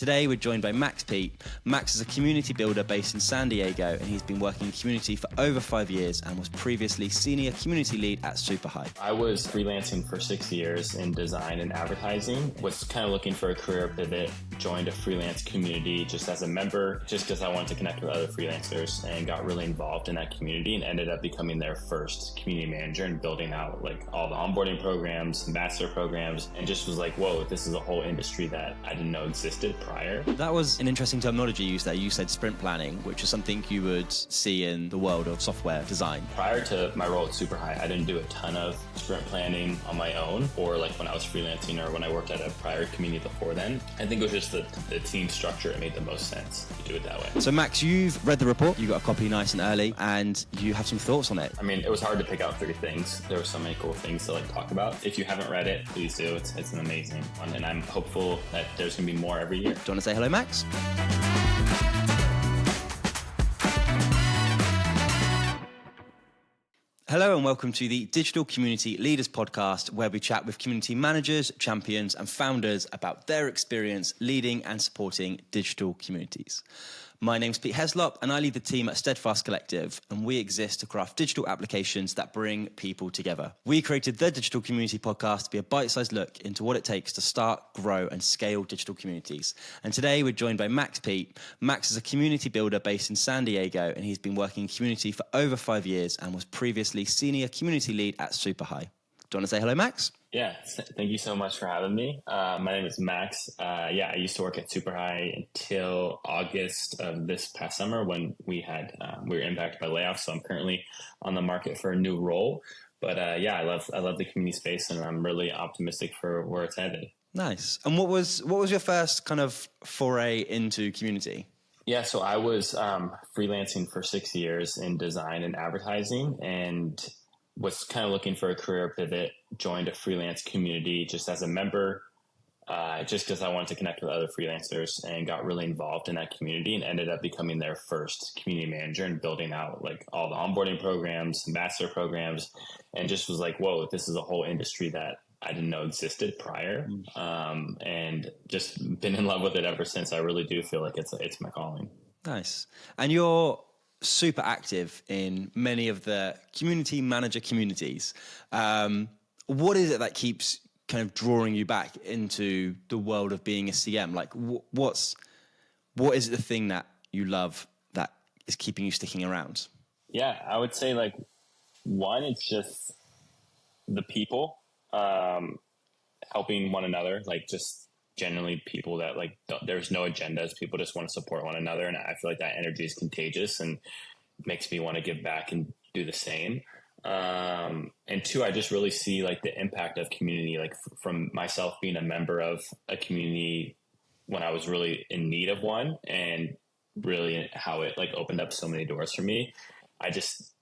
Today we're joined by Max Peet. Max is a community builder based in San Diego, and he's been working in community for over 5 years and was previously senior community lead at Superhigh. I was freelancing for 6 years in design and advertising, was kind of looking for a career pivot, joined a freelance community just as a member, just because I wanted to connect with other freelancers, and got really involved in that community and ended up becoming their first community manager and building out like all the onboarding programs, ambassador programs, and just was like, whoa, this is a whole industry that I didn't know existed prior. That was an interesting terminology you used there. You said sprint planning, which is something you would see in the world of software design. Prior to my role at Superhigh, I didn't do a ton of sprint planning on my own, or like when I was freelancing or when I worked at a prior community before then. I think it was just the team structure. It made the most sense to do it that way. So Max, you've read the report, you got a copy nice and early, and you have some thoughts on it. I mean, it was hard to pick out 3 things. There were so many cool things to like talk about. If you haven't read it, please do. It's an amazing one, and I'm hopeful that there's going to be more every year. Do you want to say hello, Max? Hello and welcome to the Digital Community Leaders Podcast, where we chat with community managers, champions and founders about their experience leading and supporting digital communities. My name's Pete Heslop and I lead the team at Steadfast Collective, and we exist to craft digital applications that bring people together. We created the Digital Community Podcast to be a bite-sized look into what it takes to start, grow and scale digital communities. And today we're joined by Max Peet. Max is a community builder based in San Diego, and he's been working in community for over 5 years and was previously senior community lead at Superhigh. Do you want to say hello, Max? Yeah, thank you so much for having me. My name is Max. I used to work at Superhigh until August of this past summer when we were impacted by layoffs. So I'm currently on the market for a new role. But I love the community space, and I'm really optimistic for where it's headed. Nice. And what was your first kind of foray into community? Yeah, so I was freelancing for 6 years in design and advertising, and was kind of looking for a career pivot, joined a freelance community just as a member, just because I wanted to connect with other freelancers, and got really involved in that community and ended up becoming their first community manager and building out like all the onboarding programs, ambassador programs, and just was like, whoa, this is a whole industry that I didn't know existed prior. And just been in love with it ever since. I really do feel like it's my calling. Nice. And you're super active in many of the community manager communities. What is it that keeps kind of drawing you back into the world of being a CM? Like what is the thing that you love that is keeping you sticking around? Yeah, I would say like one, it's just the people, helping one another, like just generally people that like there's no agendas. People just want to support one another, and I feel like that energy is contagious and makes me want to give back and do the same. And 2, I just really see like the impact of community, like from myself being a member of a community when I was really in need of one, and really how it like opened up so many doors for me. I just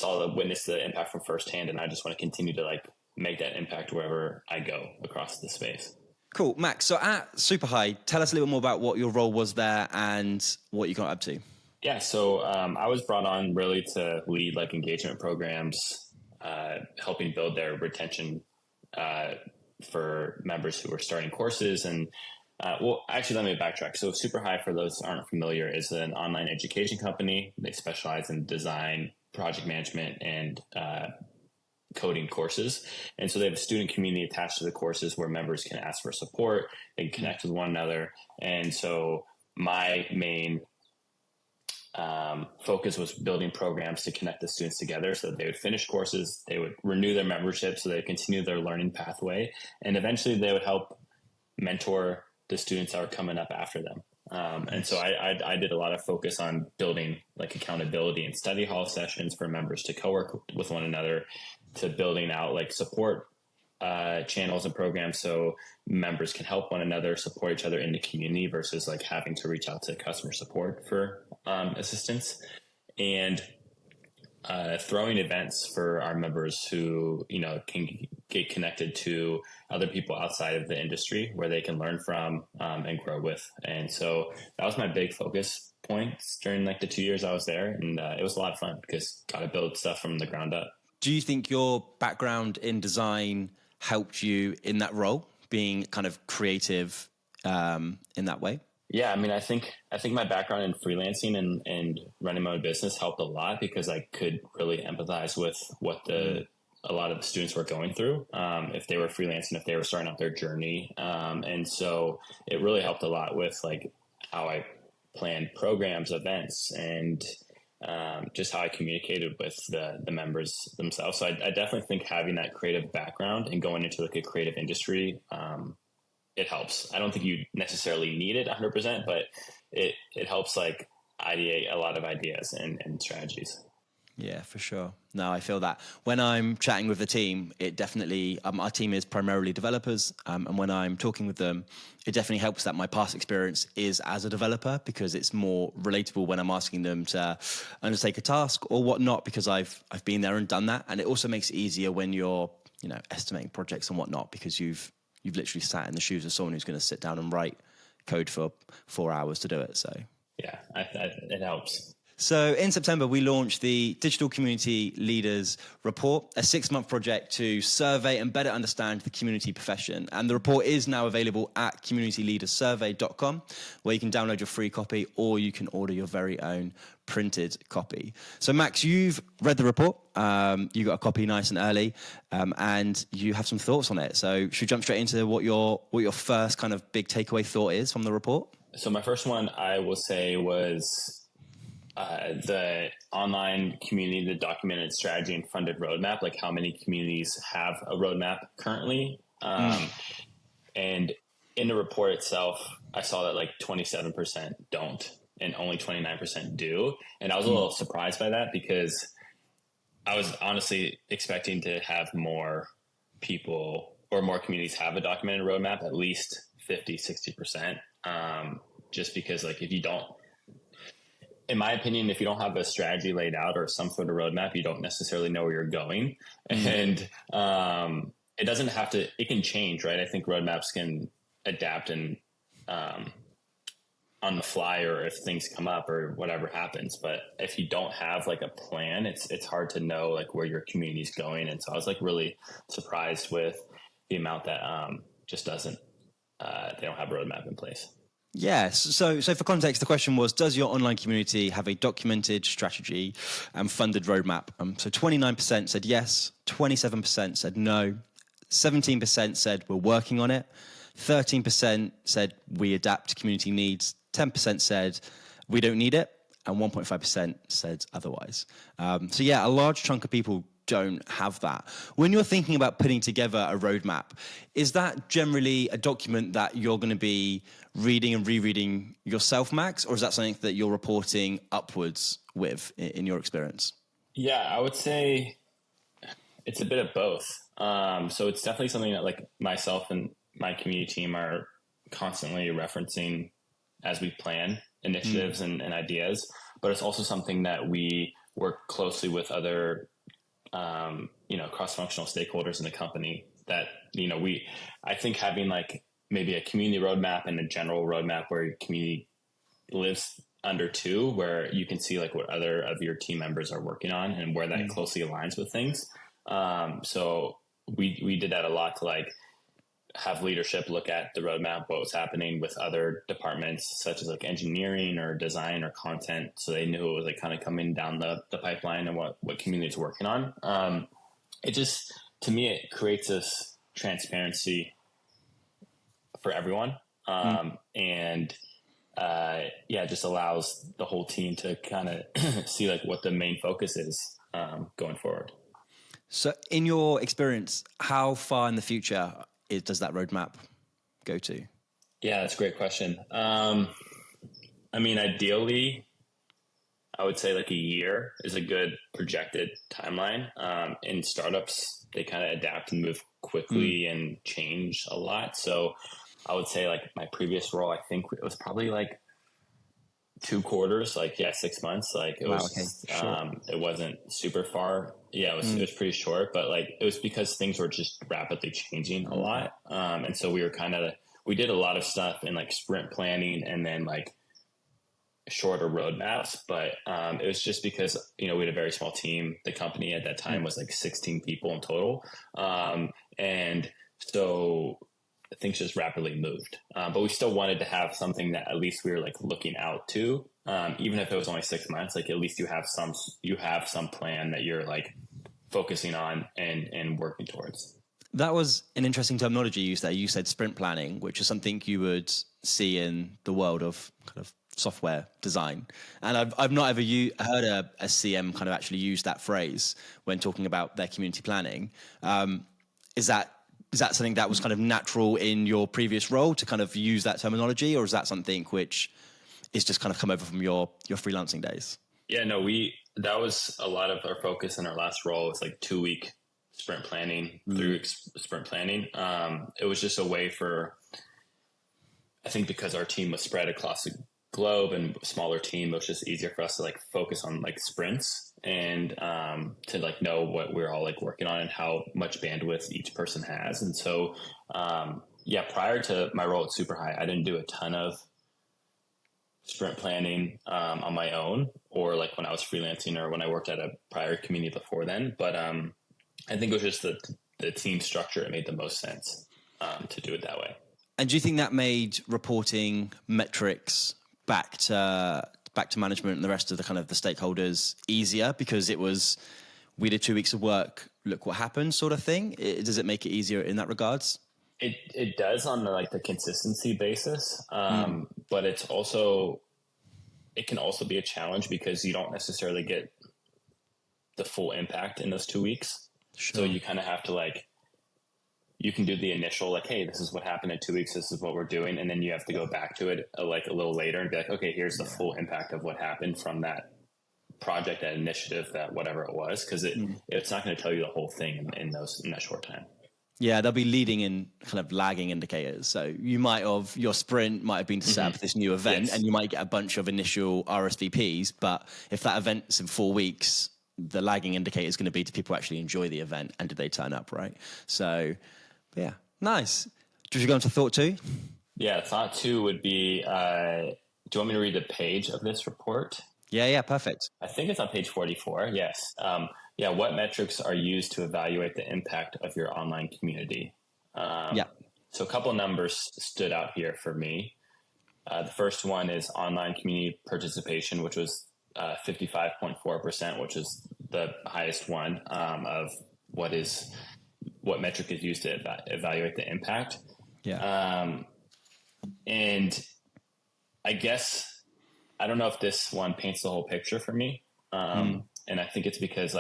witnessed the impact from firsthand, and I just want to continue to like make that impact wherever I go across the space. Cool. Max, so at Superhigh, tell us a little bit more about what your role was there and what you got up to. Yeah, so I was brought on really to lead like engagement programs, helping build their retention for members who were starting courses. And let me backtrack. So Superhigh, for those who aren't familiar, is an online education company. They specialize in design, project management, and coding courses. And so they have a student community attached to the courses where members can ask for support, they can connect with one another. And so my main focus was building programs to connect the students together so that they would finish courses, they would renew their membership so they continue their learning pathway, and eventually they would help mentor the students that were coming up after them. And so I did a lot of focus on building like accountability and study hall sessions for members to co-work with one another, to building out like support channels and programs so members can help one another, support each other in the community versus like having to reach out to customer support for assistance, and throwing events for our members who, can get connected to other people outside of the industry where they can learn from and grow with. And so that was my big focus points during like the 2 years I was there. And it was a lot of fun because got to build stuff from the ground up. Do you think your background in design helped you in that role, being kind of creative in that way? Yeah, I mean, I think my background in freelancing and running my own business helped a lot because I could really empathize with what Mm. a lot of the students were going through, if they were freelancing, if they were starting out their journey, and so it really helped a lot with like how I planned programs, events, and just how I communicated with the members themselves. So I definitely think having that creative background and going into like a creative industry, it helps. I don't think you necessarily need it 100%, but it helps like ideate a lot of ideas and strategies. Yeah, for sure. No, I feel that when I'm chatting with the team, it definitely, our team is primarily developers. And when I'm talking with them, it definitely helps that my past experience is as a developer because it's more relatable when I'm asking them to undertake a task or whatnot, because I've been there and done that. And it also makes it easier when you're, estimating projects and whatnot, because you've literally sat in the shoes of someone who's going to sit down and write code for 4 hours to do it. So Yeah, it helps. So in September, we launched the Digital Community Leaders Report, a 6-month project to survey and better understand the community profession. And the report is now available at communityleadersurvey.com, where you can download your free copy or you can order your very own printed copy. So Max, you've read the report. You got a copy nice and early, and you have some thoughts on it. So should we jump straight into what your first kind of big takeaway thought is from the report? So my first one I will say was the online community, the documented strategy and funded roadmap, like how many communities have a roadmap currently. And in the report itself, I saw that like 27% don't and only 29% do. And I was a little surprised by that because I was honestly expecting to have more people or more communities have a documented roadmap, at least 50, 60%. Just because like if you don't, in my opinion, if you don't have a strategy laid out or some sort of roadmap, you don't necessarily know where you're going. And it doesn't have to, it can change, right? I think roadmaps can adapt and on the fly or if things come up or whatever happens. But if you don't have like a plan, it's hard to know like where your community is going. And so I was like really surprised with the amount that just doesn't, they don't have a roadmap in place. Yes. So for context, the question was, does your online community have a documented strategy and funded roadmap? So 29% said yes, 27% said no, 17% said we're working on it, 13% said we adapt to community needs, 10% said we don't need it, and 1.5% said otherwise. So yeah, a large chunk of people don't have that. When you're thinking about putting together a roadmap, is that generally a document that you're going to be reading and rereading yourself, Max, or is that something that you're reporting upwards with in your experience? Yeah, I would say it's a bit of both. So it's definitely something that like myself and my community team are constantly referencing as we plan initiatives and ideas, but it's also something that we work closely with other cross-functional stakeholders in the company that, I think having like maybe a community roadmap and a general roadmap where your community lives under two, where you can see like what other of your team members are working on and where that closely aligns with things. So we did that a lot to like have leadership look at the roadmap, what was happening with other departments such as like engineering or design or content. So they knew it was like kind of coming down the pipeline and what community is working on. It just, to me, it creates this transparency for everyone. And it just allows the whole team to kind of see like what the main focus is going forward. So in your experience, how far in the future does that roadmap go to? Yeah, that's a great question. I mean, ideally, I would say like a year is a good projected timeline. In startups, they kind of adapt and move quickly and change a lot. So I would say like my previous role, I think it was probably like 2 quarters, like 6 months. Like it was, okay. it wasn't super far. Yeah, it was pretty short, but like it was because things were just rapidly changing a lot. And so we did a lot of stuff in like sprint planning and then like shorter roadmaps, but it was just because we had a very small team. The company at that time was like 16 people in total, and so things just rapidly moved. But we still wanted to have something that at least we were like looking out to, even if it was only 6 months. Like at least you have some plan that you're like focusing on and working towards. That was an interesting terminology you used there. You said sprint planning, which is something you would see in the world of kind of software design. And I've not ever heard a CM kind of actually use that phrase when talking about their community planning. Is that something that was kind of natural in your previous role to kind of use that terminology, or is that something which is just kind of come over from your freelancing days? Yeah, no, that was a lot of our focus in our last role. It's like 2-week sprint planning through sprint planning. It was just a way for, I think because our team was spread across the globe and smaller team, it was just easier for us to like focus on like sprints and to like know what we're all like working on and how much bandwidth each person has. And so, prior to my role at Superhigh, I didn't do a ton of sprint planning on my own, or like when I was freelancing or when I worked at a prior community before then. But I think it was just the team structure. It made the most sense to do it that way. And do you think that made reporting metrics back to management and the rest of the kind of the stakeholders easier because it was, we did 2 weeks of work, look what happened sort of thing? Does it make it easier in that regards? It does on the consistency basis, but it can also be a challenge because you don't necessarily get the full impact in those 2 weeks. Sure. So you kind of have to you can do the initial hey, this is what happened in 2 weeks, this is what we're doing, and then you have to go back to it a little later and be like, okay, here's the full impact of what happened from that project, that initiative, that whatever it was, because it's not going to tell you the whole thing in that short time. Yeah, there'll be leading and kind of lagging indicators. So your sprint might have been to set up this new event, yes, and you might get a bunch of initial RSVPs, but if that event's in 4 weeks, the lagging indicator is going to be, do people actually enjoy the event and did they turn up, right? So, yeah, nice. Did you go on to thought 2? Yeah, thought 2 would be, do you want me to read the page of this report? Yeah, perfect. I think it's on page 44, yes. What metrics are used to evaluate the impact of your online community? So a couple numbers stood out here for me. The first one is online community participation, which was 55.4%, which is the highest one of what metric is used to evaluate the impact. Yeah. And I guess, I don't know if this one paints the whole picture for me. And I think it's because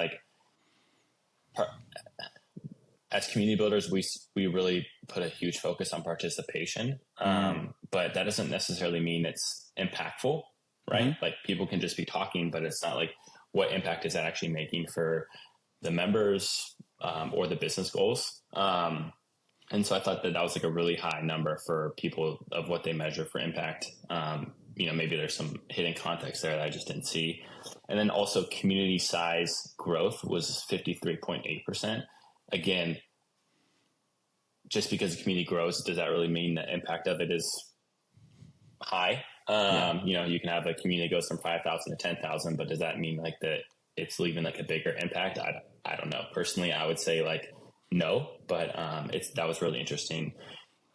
as community builders, we really put a huge focus on participation. But that doesn't necessarily mean it's impactful, right? Like people can just be talking, but it's not like what impact is that actually making for the members or the business goals. And so I thought that was a really high number for people of what they measure for impact. Maybe there's some hidden context there that I just didn't see. And then also community size growth was 53.8%. Again, just because the community grows, does that really mean the impact of it is high? You can have a community that goes from 5,000 to 10,000, but does that mean that it's leaving a bigger impact? I don't know. Personally, I would say no, but that was really interesting.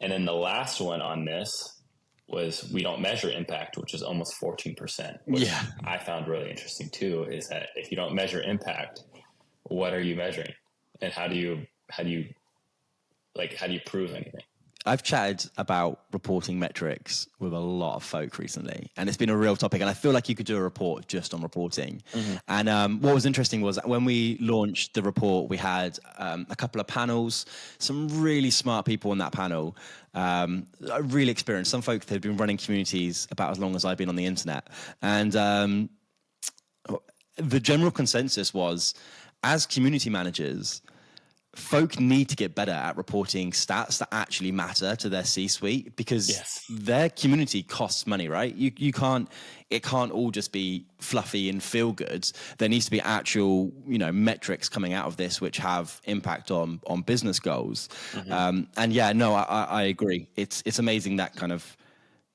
And then the last one on this was we don't measure impact, which is almost 14%, which I found really interesting too, is that if you don't measure impact, what are you measuring? And how do you prove anything? I've chatted about reporting metrics with a lot of folk recently, and it's been a real topic. And I feel like you could do a report just on reporting. And what was interesting was when we launched the report, we had a couple of panels, some really smart people on that panel, really experienced, some folk that had been running communities about as long as I've been on the internet. And the general consensus was, as community managers, folk need to get better at reporting stats that actually matter to their C-suite, because their community costs money, right? It can't all just be fluffy and feel good. There needs to be actual, metrics coming out of this which have impact on business goals. I agree. It's amazing that kind of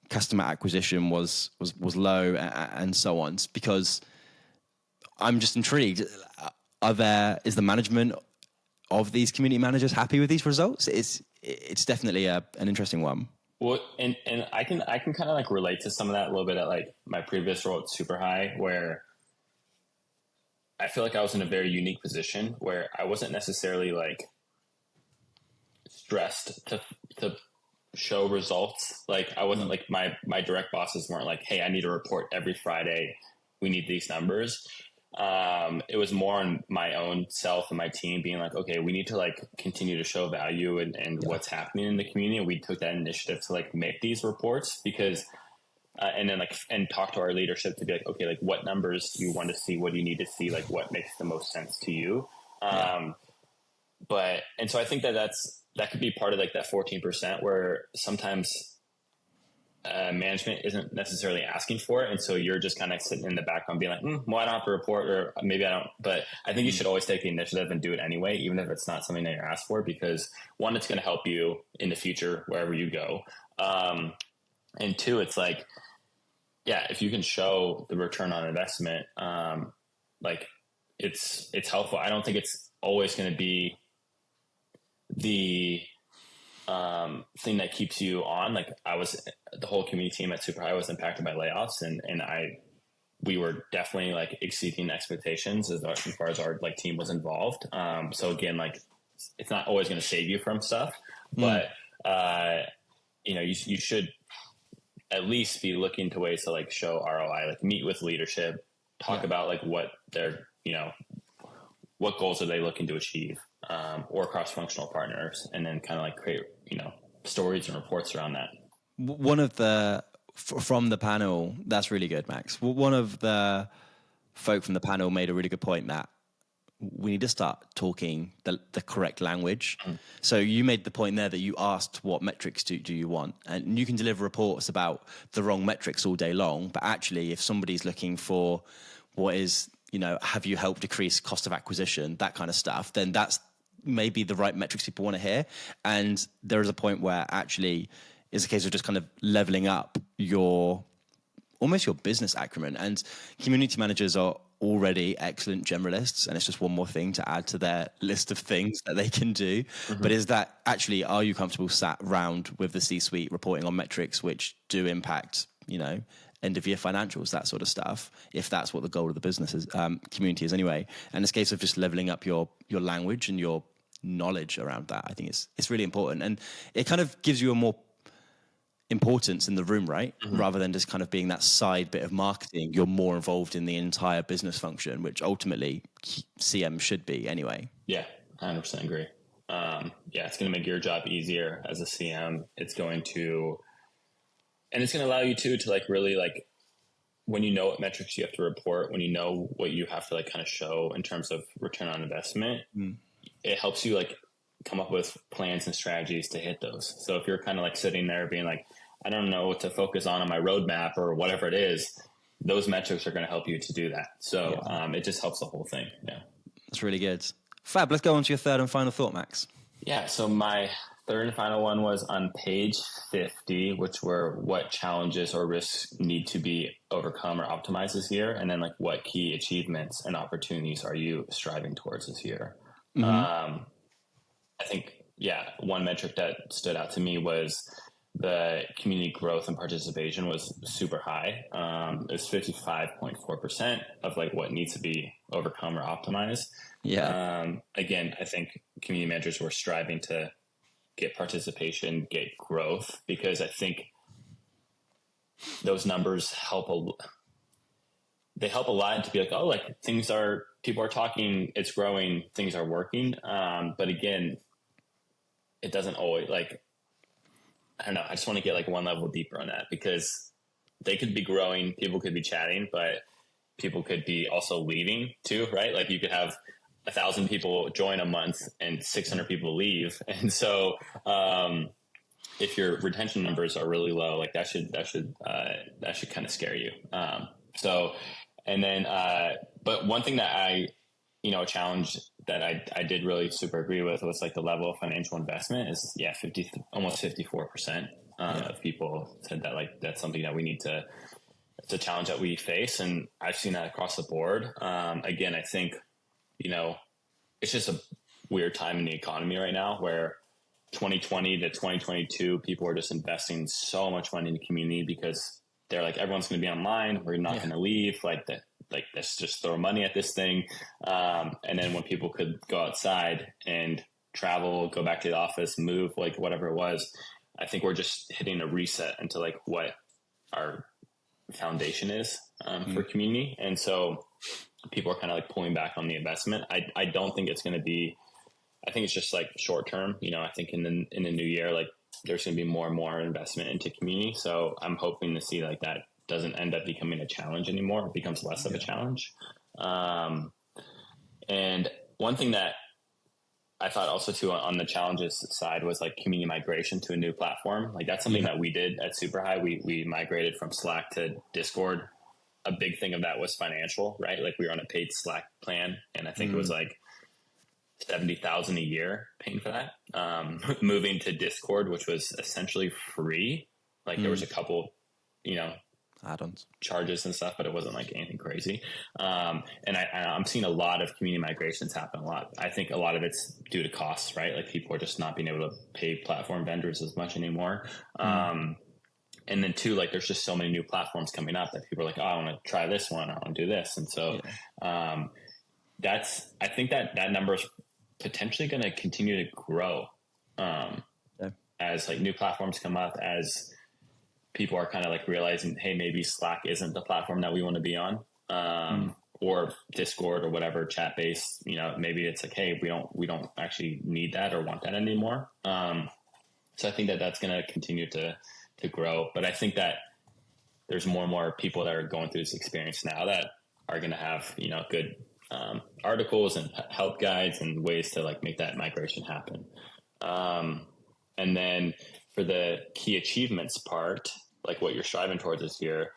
customer acquisition was low and so on, because I'm just intrigued. Is the management of these community managers happy with these results? It's definitely an interesting one. Well, and I can kind of like relate to some of that a little bit at like my previous role at Super High, where I feel like I was in a very unique position where I wasn't necessarily like stressed to show results. Like I wasn't like my direct bosses weren't like, hey, I need a report every Friday. We need these numbers. It was more on my own self and my team being like, okay, we need to like continue to show value and what's happening in the community. And we took that initiative to like make these reports because, and then like, and talk to our leadership to be like, okay, like what numbers do you want to see? What do you need to see? Like what makes the most sense to you? But, and so I think that could be part of like that 14% where sometimes management isn't necessarily asking for it. And so you're just kind of sitting in the background being like, well, I don't have to report, or maybe I don't, but I think you should always take the initiative and do it anyway, even if it's not something that you're asked for, because one, it's going to help you in the future, wherever you go. And two, it's like, yeah, if you can show the return on investment, like it's helpful. I don't think it's always going to be the thing that keeps you on. Like the whole community team at Super High was impacted by layoffs, and we were definitely like exceeding expectations as far as our like team was involved. So again, like it's not always going to save you from stuff, but you should at least be looking to ways to like show ROI, like meet with leadership, talk about like what their, what goals are they looking to achieve, or cross-functional partners, and then kind of like create, stories and reports around that. One of from the panel, that's really good, Max. One of the folk from the panel made a really good point that we need to start talking the correct language. So you made the point there that you asked what metrics do you want, and you can deliver reports about the wrong metrics all day long. But actually, if somebody's looking for what is, have you helped decrease cost of acquisition, that kind of stuff, then that's maybe the right metrics people want to hear. And there is a point where actually it's a case of just kind of leveling up almost your business acumen. And community managers are already excellent generalists, and it's just one more thing to add to their list of things that they can do. But is that actually, are you comfortable sat round with the C-suite reporting on metrics which do impact, end of year financials, that sort of stuff, if that's what the goal of the business is, community is anyway. And it's a case of just leveling up your language and your knowledge around that. I think it's really important, and it kind of gives you a more importance in the room, right? Rather than just kind of being that side bit of marketing, you're more involved in the entire business function, which ultimately CM should be anyway. Yeah, 100% agree. It's going to make your job easier as a CM. It's going to allow you to like really like, when you know what metrics you have to report, when you know what you have to like kind of show in terms of return on investment, it helps you like come up with plans and strategies to hit those. So if you're kind of like sitting there being like, I don't know what to focus on my roadmap or whatever it is, those metrics are going to help you to do that. So it just helps the whole thing. Yeah. That's really good. Fab. Let's go on to your third and final thought, Max. Yeah. So my third and final one was on page 50, which were what challenges or risks need to be overcome or optimized this year. And then like what key achievements and opportunities are you striving towards this year? I think, one metric that stood out to me was the community growth and participation was super high. It was 55.4% of like what needs to be overcome or optimized. Again, I think community managers were striving to get participation, get growth, because I think those numbers help a lot to be like, oh, like people are talking, it's growing, things are working. But again, it doesn't always, like, I don't know. I just want to get like one level deeper on that, because they could be growing, people could be chatting, but people could be also leaving too, right? Like you could have 1,000 people join a month and 600 people leave. And so, if your retention numbers are really low, like that should kind of scare you. But one thing that a challenge that I did really super agree with was like the level of financial investment is almost 54% of people said that like that's something that we need to, it's a challenge that we face, and I've seen that across the board. Again, I think it's just weird time in the economy right now where 2020 to 2022, people are just investing so much money in the community because they're like, everyone's going to be online. We're not going to leave. Let's just throw money at this thing. And then when people could go outside and travel, go back to the office, move, like whatever it was, I think we're just hitting a reset into like what our foundation is for community. And so people are kind of like pulling back on the investment. I don't think it's going to be, I think it's just like short term, I think in the new year, like there's going to be more and more investment into community. So I'm hoping to see like that doesn't end up becoming a challenge anymore. It becomes less of a challenge. And one thing that I thought also too on the challenges side was like community migration to a new platform. Like that's something that we did at Super High. We migrated from Slack to Discord. A big thing of that was financial, right? Like we were on a paid Slack plan, and I think it was like 70,000 a year paying for that. Moving to Discord, which was essentially free. Like there was a couple, add-ons, charges and stuff, but it wasn't like anything crazy. And I'm seeing a lot of community migrations happen a lot. I think a lot of it's due to costs, right? Like people are just not being able to pay platform vendors as much anymore. And then two, like there's just so many new platforms coming up that people are like, oh, I want to try this one. I want to do this. And so I think that number is potentially going to continue to grow as like new platforms come up, as people are kind of like realizing, hey, maybe Slack isn't the platform that we want to be on, or Discord or whatever chat based, maybe it's like, hey, we don't actually need that or want that anymore. So I think that that's going to continue to grow, but I think that there's more and more people that are going through this experience now that are going to have, good articles and help guides and ways to like make that migration happen. And then for the key achievements part, like what you're striving towards this year,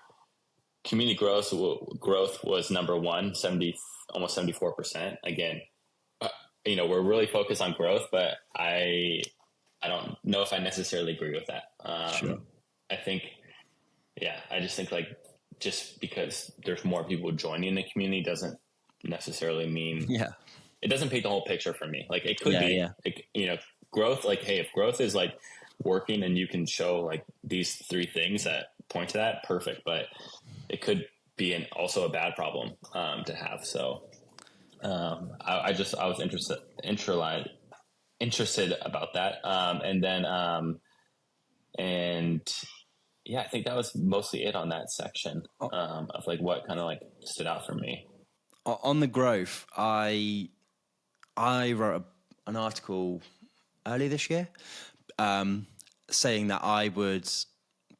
community growth was number one, almost 74%. Again, we're really focused on growth, but I don't know if I necessarily agree with that. Sure. I think, I just think like just because there's more people joining the community doesn't necessarily mean it doesn't paint the whole picture for me. Like it could be, like, growth. Like, hey, if growth is like working and you can show like these three things that point to that, perfect. But it could be also a bad problem to have. So I was interested about that. I think that was mostly it on that section of like what kind of like stood out for me. On the growth, I wrote an article earlier this year saying that I would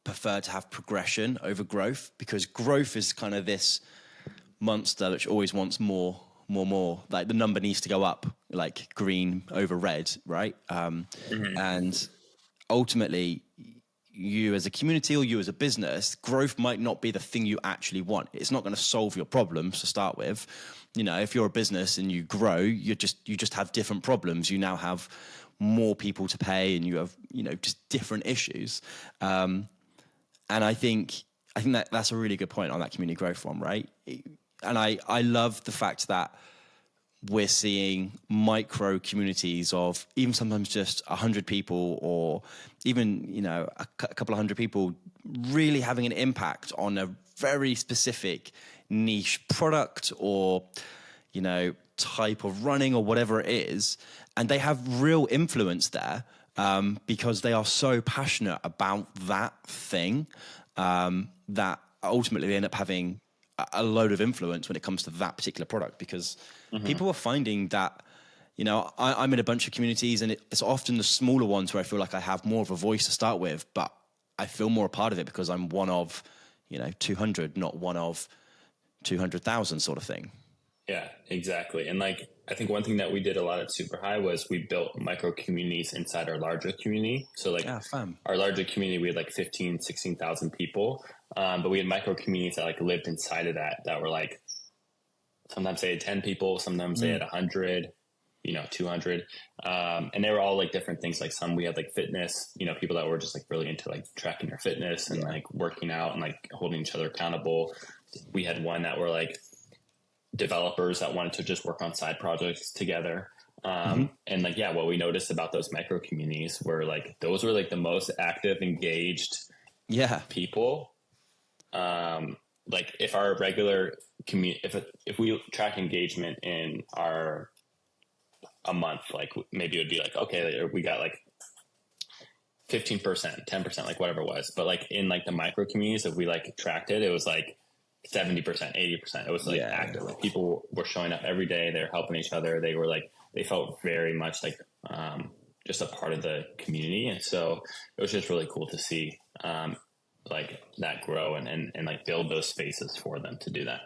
prefer to have progression over growth, because growth is kind of this monster which always wants more. Like the number needs to go up, like green over red, right? And ultimately, you as a community or you as a business, growth might not be the thing you actually want. It's not going to solve your problems to start with. If you're a business and you grow, you just have different problems. You now have more people to pay, and you have just different issues. And I think that's a really good point on that community growth one, right? And I love the fact that we're seeing micro communities of even sometimes just 100 people, or even, a couple of hundred people really having an impact on a very specific niche product or, type of running or whatever it is. And they have real influence there because they are so passionate about that thing that ultimately they end up having a load of influence when it comes to that particular product, because people are finding that, I'm in a bunch of communities, and it's often the smaller ones where I feel like I have more of a voice to start with, but I feel more a part of it because I'm one of, 200, not one of 200,000 sort of thing. Yeah, exactly. And like, I think one thing that we did a lot at Super High was we built micro communities inside our larger community. So like our larger community, we had like 15, 16,000 people. But we had micro communities that like lived inside of that were like, sometimes they had 10 people, sometimes they had 100, 200. And they were all like different things. Like some, we had like fitness, people that were just like really into like tracking their fitness and like working out and like holding each other accountable. We had one that were like developers that wanted to just work on side projects together. And like, yeah, what we noticed about those micro communities were like, those were like the most active, engaged Yeah. people. Like if our regular community, if we track engagement in a month, like maybe it would be like, okay, we got like 15%, 10%, like whatever it was. But like in like the micro communities, if we like tracked it, it was like 70%, 80%. It was like active. Like people were showing up every day. They're helping each other. They were like, they felt very much like just a part of the community. And so it was just really cool to see like that grow and like build those spaces for them to do that.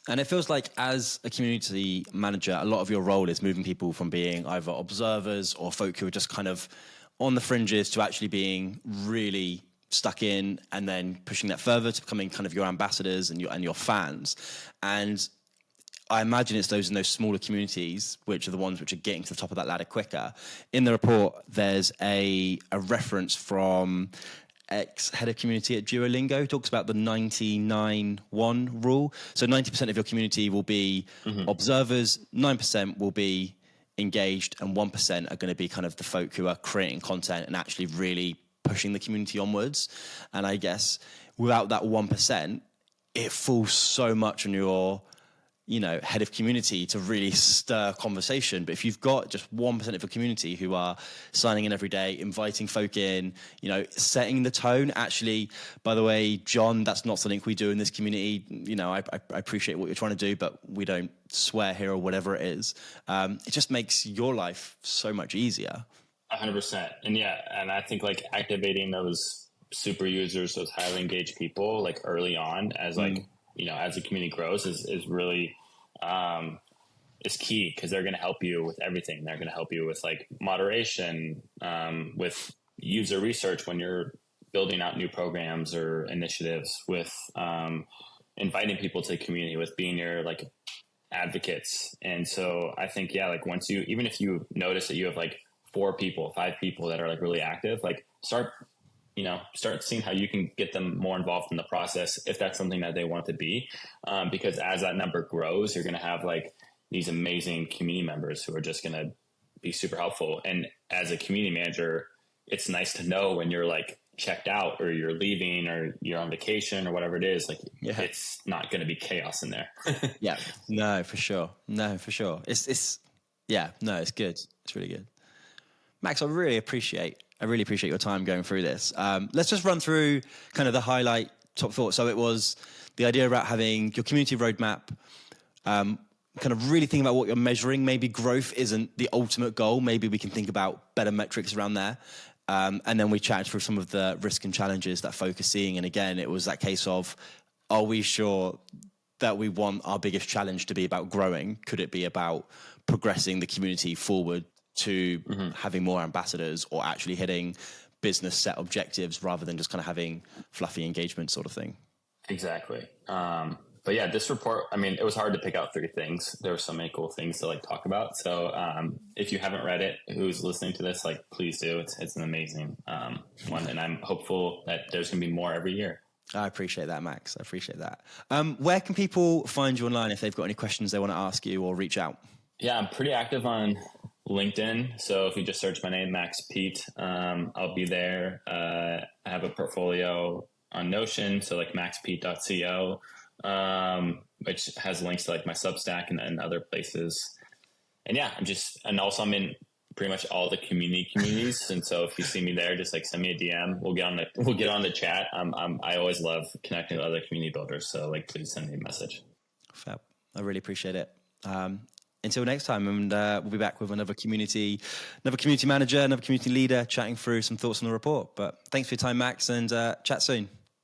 And it feels like as a community manager, a lot of your role is moving people from being either observers or folk who are just kind of on the fringes to actually being really stuck in, and then pushing that further to becoming kind of your ambassadors and your fans. And I imagine it's those in those smaller communities, which are the ones which are getting to the top of that ladder quicker. In the report, there's a reference from ex-head of community at Duolingo, who talks about the 99-1 rule. So 90% of your community will be observers, 9% will be engaged, and 1% are going to be kind of the folk who are creating content and actually really pushing the community onwards. And I guess without that 1%, it falls so much on your head of community to really stir conversation. But if you've got just 1% of your community who are signing in every day, inviting folk in, setting the tone, actually, by the way, John, that's not something we do in this community. I appreciate what you're trying to do, but we don't swear here or whatever it is. It just makes your life so much easier. 100%. And yeah, and I think like activating those super users, those highly engaged people, like early on as like, as the community grows is really is key, because they're going to help you with everything. They're going to help you with like moderation, with user research when you're building out new programs or initiatives, with inviting people to the community, with being your like advocates. And so I think, yeah, like once even if you notice that you have like 4 people, 5 people that are like really active, like start seeing how you can get them more involved in the process if that's something that they want to be. Because as that number grows, you're going to have like these amazing community members who are just going to be super helpful. And as a community manager, it's nice to know when you're like checked out or you're leaving or you're on vacation or whatever it is, like it's not going to be chaos in there. Yeah, no, for sure. It's good. It's really good. Max, I really appreciate your time going through this. Let's just run through kind of the highlight top thoughts. So it was the idea about having your community roadmap, kind of really thinking about what you're measuring. Maybe growth isn't the ultimate goal. Maybe we can think about better metrics around there. And then we chatted through some of the risk and challenges that folk are seeing. And again, it was that case of, are we sure that we want our biggest challenge to be about growing? Could it be about progressing the community forward to having more ambassadors, or actually hitting business set objectives rather than just kind of having fluffy engagement sort of thing? Exactly. But yeah, this report, I mean, it was hard to pick out 3 things. There were so many cool things to like talk about. So if you haven't read it, who's listening to this, like, please do. It's an amazing one. And I'm hopeful that there's going to be more every year. I appreciate that, Max. I appreciate that. Where can people find you online if they've got any questions they want to ask you or reach out? Yeah, I'm pretty active on LinkedIn. So if you just search my name, Max Peat, I'll be there. I have a portfolio on Notion, so like maxpeat.co, which has links to like my Substack and other places. And yeah, I'm in pretty much all the communities. And so if you see me there, just like send me a DM. We'll get on the chat. I always love connecting with other community builders. So like, please send me a message. Fab. I really appreciate it. Until next time, and we'll be back with another community manager, another community leader, chatting through some thoughts on the report. But thanks for your time, Max, and chat soon.